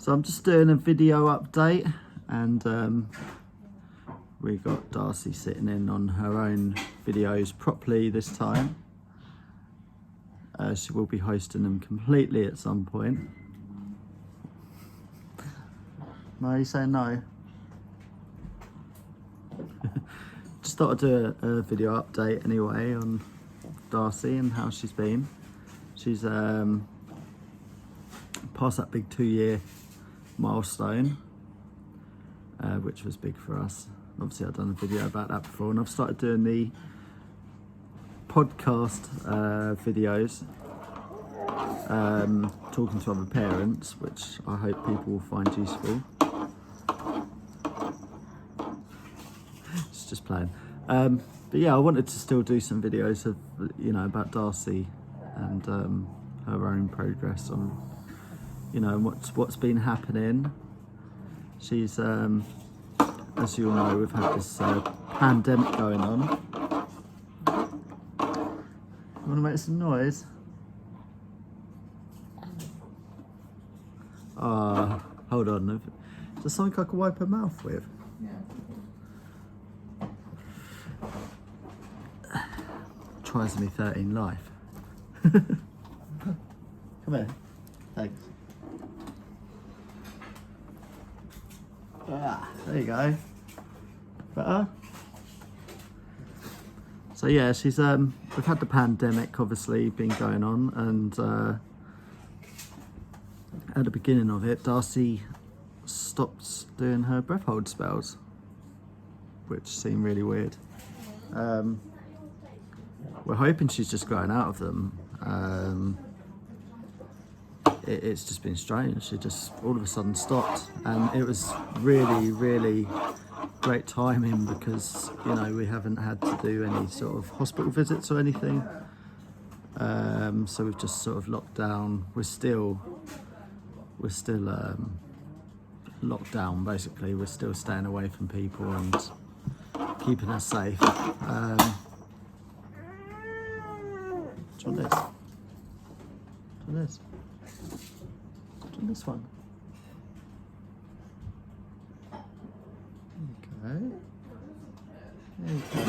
So I'm just doing a video update, and we got Darcy sitting in on her own videos properly this time. She will be hosting them completely at some point. No, you say no? Just thought I'd do a video update anyway on Darcy and how she's been. She's passed that big 2-year milestone, which was big for us. Obviously I've done a video about that before, and I've started doing the podcast videos, talking to other parents, which I hope people will find useful. It's just playing. But yeah, I wanted to still do some videos of, about Darcy and her own progress on, what's been happening. She's, as you all know, we've had this pandemic going on. You want to make some noise? Hold on. Is there something I can wipe her mouth with? Trisomy 13 life. Come here. Thanks. There you go. Better? So yeah, she's we've had the pandemic obviously been going on, and at the beginning of it, Darcy stopped doing her breath hold spells, which seemed really weird. We're hoping she's just growing out of them. It's just been strange. She just all of a sudden stopped, and it was really great timing because we haven't had to do any sort of hospital visits or anything. So we've just sort of locked down. We're still locked down basically. We're still staying away from people and keeping us safe. Do you want this? Do you want this? Do you want this one? Okay. There you go.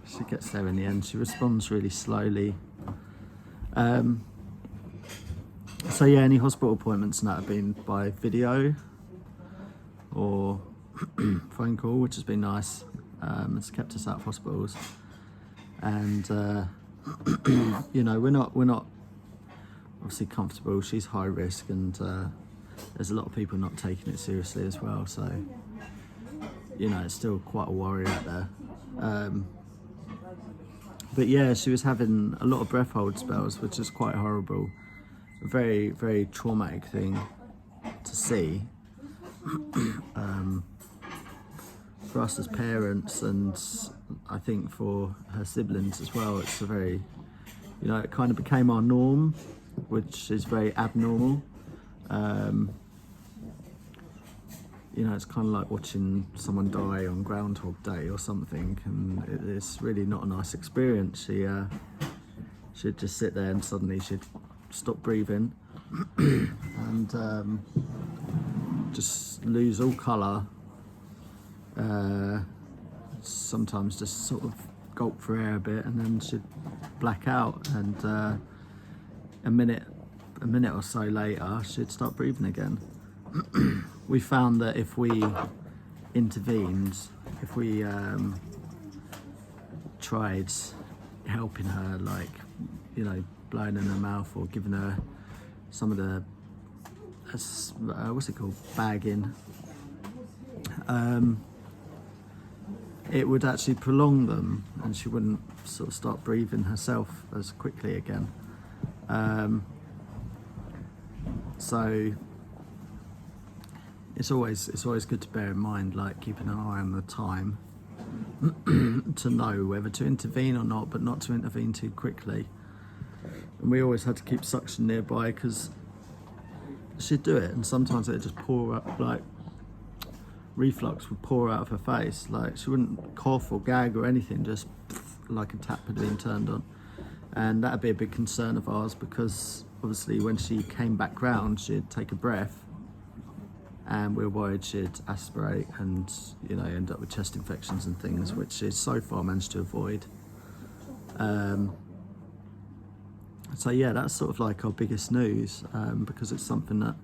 She gets there in the end. She responds really slowly. So yeah, any hospital appointments and that have been by video or phone call, which has been nice. It's kept us out of hospitals, and we're not obviously comfortable. She's high risk, and there's a lot of people not taking it seriously as well. So it's still quite a worry out there. But yeah, she was having a lot of breath hold spells, which is quite horrible. A very traumatic thing to see. For us as parents, and I think for her siblings as well, it's a very, it kind of became our norm, which is very abnormal. It's kind of like watching someone die on Groundhog Day or something, and it's really not a nice experience. She'd just sit there and suddenly she'd stop breathing and just lose all colour. Sometimes just sort of gulp for air a bit, and then she'd black out, and a minute or so later she'd start breathing again. We found that if we intervened, if we tried helping her, like blowing in her mouth or giving her some of the what's it called, bagging, it would actually prolong them, and she wouldn't sort of start breathing herself as quickly again. So it's always good to bear in mind, like keeping an eye on the time to know whether to intervene or not, but not to intervene too quickly. And we always had to keep suction nearby because she'd do it, and sometimes it'd just pour up, like reflux would pour out of her face. Like she wouldn't cough or gag or anything, just like a tap had been turned on. and that'd be a big concern of ours, because obviously when she came back round, she'd take a breath, and we were worried she'd aspirate and, you know, end up with chest infections and things, which she's so far managed to avoid. So yeah, that's sort of like our biggest news, because it's something that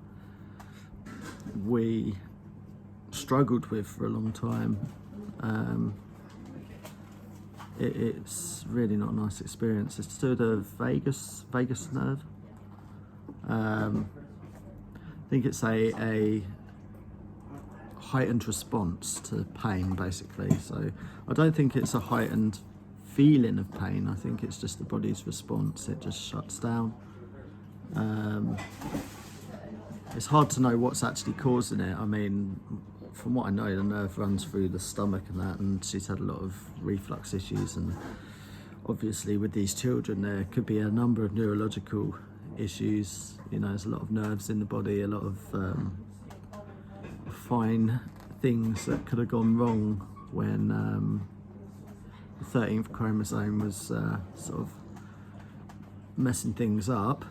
we struggled with for a long time. It's really not a nice experience. It's to do with the vagus nerve. I think it's a heightened response to pain, basically. So I don't think it's a heightened feeling of pain. I think it's just the body's response. It just shuts down. It's hard to know what's actually causing it. I mean, from what I know, the nerve runs through the stomach and that, and she's had a lot of reflux issues, and obviously with these children there could be a number of neurological issues. You know, there's a lot of nerves in the body, a lot of fine things that could have gone wrong when the 13th chromosome was sort of messing things up.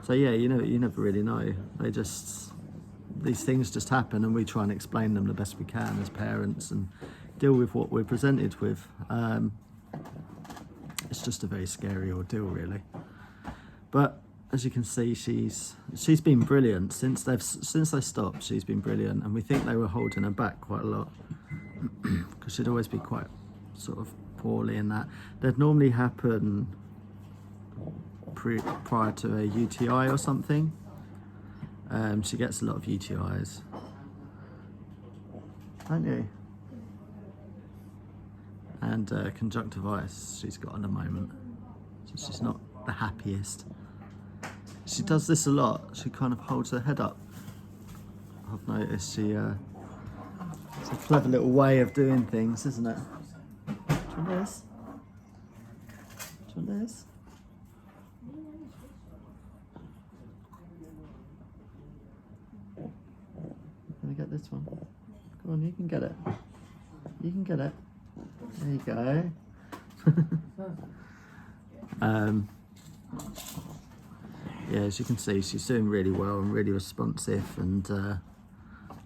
So yeah, you never really know. These things just happen, and we try and explain them the best we can as parents and deal with what we're presented with. It's just a very scary ordeal, really. But as you can see, she's been brilliant since they stopped. She's been brilliant, and we think they were holding her back quite a lot because she'd always be quite sort of poorly, and that they'd normally happen prior to a UTI or something. She gets a lot of UTIs, don't you? And conjunctivitis she's got at the moment, so she's not the happiest. She does this a lot. She kind of holds her head up. I've noticed it's a clever little way of doing things, isn't it? Do you want this? Do you want this? Gonna get this one. Come on, you can get it. You can get it. There you go. Yeah, as you can see, she's doing really well and really responsive, and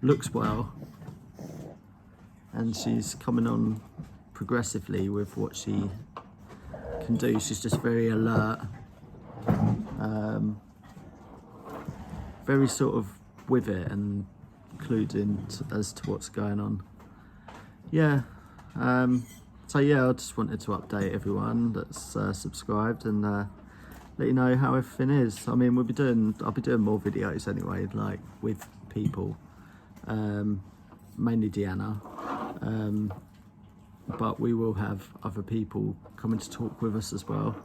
looks well. And she's coming on progressively with what she can do. She's just very alert, very sort of with it and clued in as to what's going on. Yeah. So yeah, I just wanted to update everyone that's subscribed and let you know how everything is. I mean, I'll be doing more videos anyway, like with people, mainly Deanna, but we will have other people coming to talk with us as well.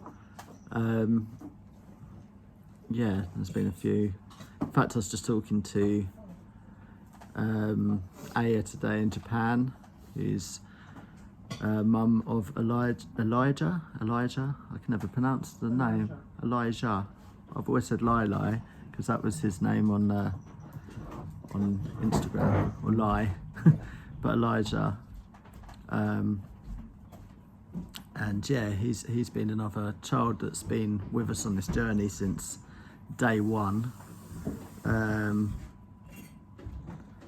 Yeah, there's been a few. In fact, I was just talking to Aya today in Japan, who's mum of Elijah. I can never pronounce the name. Elijah. I've always said Lai because that was his name on Instagram, or Lai. But Elijah. And yeah, he's been another child that's been with us on this journey since day one.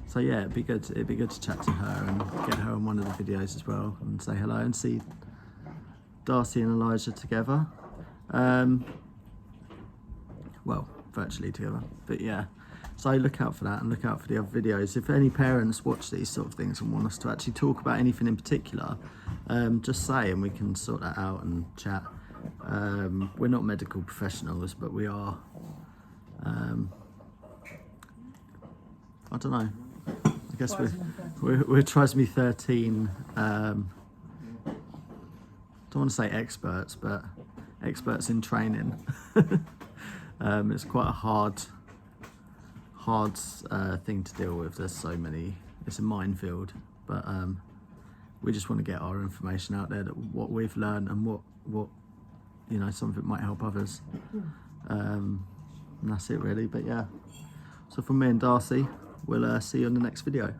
So yeah, it'd be good to chat to her and get her on one of the videos as well and say hello and see Darcy and Elijah together. Well, virtually together, but yeah. So look out for that and look out for the other videos. If any parents watch these sort of things and want us to actually talk about anything in particular, just say and we can sort that out and chat. We're not medical professionals, but we are, I don't know. I guess we're Trisomy 13. Don't want to say experts, but experts in training. It's quite a hard thing to deal with. There's so many. It's a minefield, but we just want to get our information out there, that what we've learned and what some of it might help others. And that's it really. But yeah. So from me and Darcy, we'll see you on the next video.